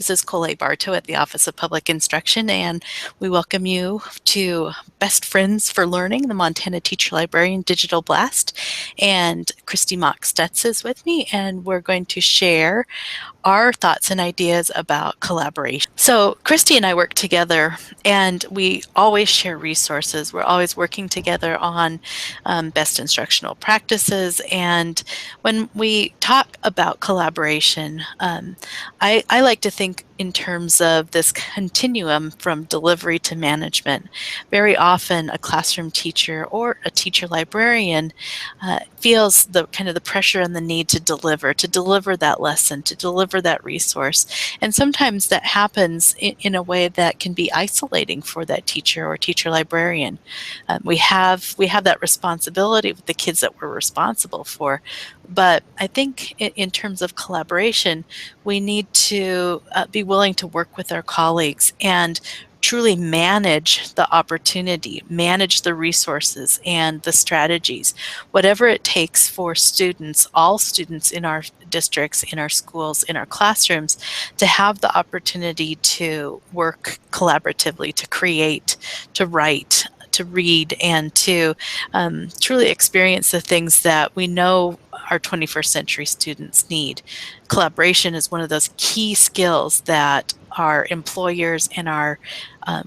This is Colette Bartow at the Office of Public Instruction, and we welcome you to Best Friends for Learning, the Montana Teacher-Librarian Digital Blast. And Christy Mock-Stutz is with me, and we're going to share our thoughts and ideas about collaboration. So Christy and I work together, and we always share resources. We're always working together on best instructional practices. And when we talk about collaboration, I like to think in terms of this continuum from delivery to management. Very often a classroom teacher or a teacher librarian feels the kind of the pressure and the need to deliver that lesson, to deliver that resource. And sometimes that happens in a way that can be isolating for that teacher or teacher librarian. We have that responsibility with the kids that we're responsible for. But I think in terms of collaboration, we need to be willing to work with our colleagues and truly manage the opportunity, manage the resources and the strategies, whatever it takes for students, all students in our districts, in our schools, in our classrooms, to have the opportunity to work collaboratively, to create, to write, to read, and to truly experience the things that we know our 21st century students need. Collaboration is one of those key skills that our employers and our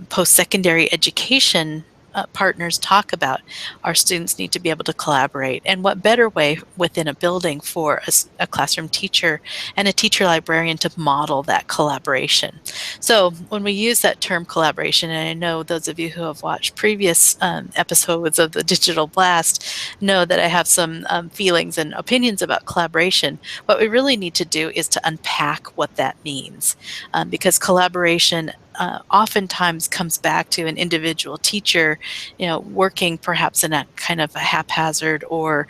post-secondary education partners talk about. Our students need to be able to collaborate, and what better way within a building for a classroom teacher and a teacher librarian to model that collaboration. So when we use that term collaboration, and I know those of you who have watched previous episodes of the Digital Blast know that I have some feelings and opinions about collaboration, what we really need to do is to unpack what that means, because collaboration oftentimes comes back to an individual teacher, working perhaps in a kind of a haphazard or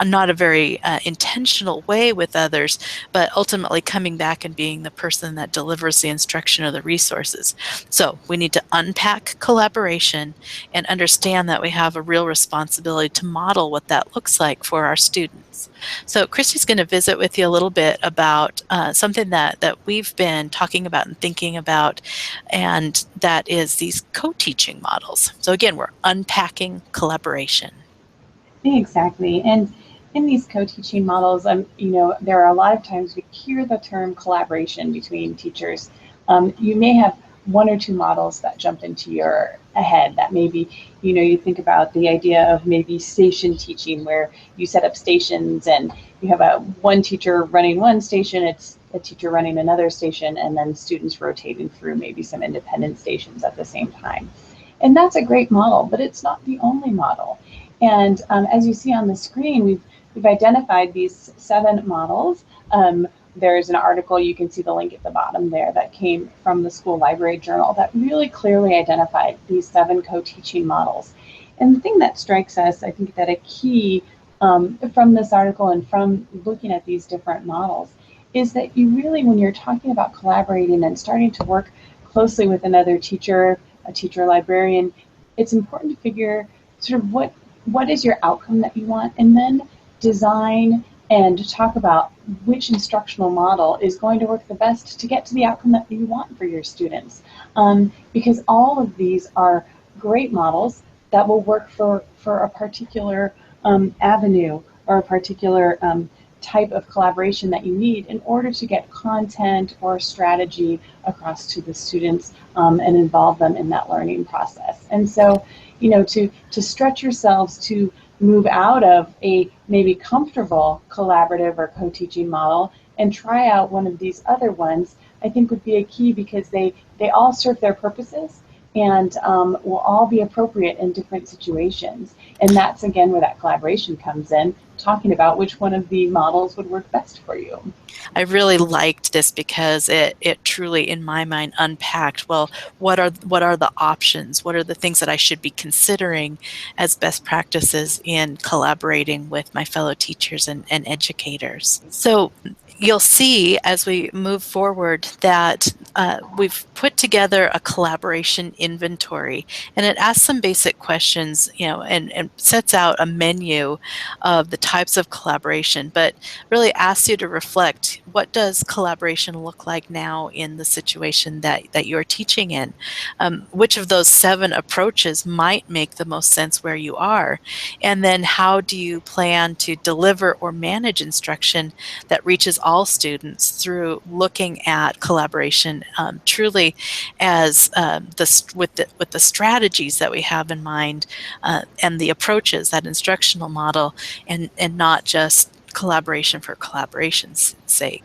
not a very intentional way with others, but ultimately coming back and being the person that delivers the instruction or the resources. So we need to unpack collaboration and understand that we have a real responsibility to model what that looks like for our students. So Christy's going to visit with you a little bit about something that we've been talking about and thinking about, and that is these co-teaching models. So again, we're unpacking collaboration. Exactly. And in these co-teaching models, there are a lot of times we hear the term collaboration between teachers. You may have one or two models that jump into your head that maybe, you think about the idea of maybe station teaching, where you set up stations and you have one teacher running one station, it's a teacher running another station, and then students rotating through maybe some independent stations at the same time. And that's a great model, but it's not the only model. And as you see on the screen, we've identified these 7 models. There's an article, you can see the link at the bottom there, that came from the School Library Journal that really clearly identified these 7 co-teaching models. And the thing that strikes us, I think that a key from this article and from looking at these different models, is that you really, when you're talking about collaborating and starting to work closely with another teacher, a teacher librarian, it's important to figure sort of what is your outcome that you want, and then design and talk about which instructional model is going to work the best to get to the outcome that you want for your students. Because all of these are great models that will work for a particular avenue or a particular type of collaboration that you need in order to get content or strategy across to the students and involve them in that learning process. And so, to stretch yourselves to move out of a maybe comfortable collaborative or co-teaching model and try out one of these other ones, I think would be a key, because they all serve their purposes and will all be appropriate in different situations. And that's, again, where that collaboration comes in, talking about which one of the models would work best for you. I really liked this because it truly, in my mind, unpacked, well, what are the options? What are the things that I should be considering as best practices in collaborating with my fellow teachers and educators? So you'll see as we move forward that we've put together a collaboration inventory, and it asks some basic questions, and sets out a menu of the types of collaboration, but really asks you to reflect, what does collaboration look like now in the situation that you're teaching in? Which of those 7 approaches might make the most sense where you are? And then how do you plan to deliver or manage instruction that reaches all students through looking at collaboration truly as with the strategies that we have in mind, and the approaches, that instructional model, and not just collaboration for collaboration's sake.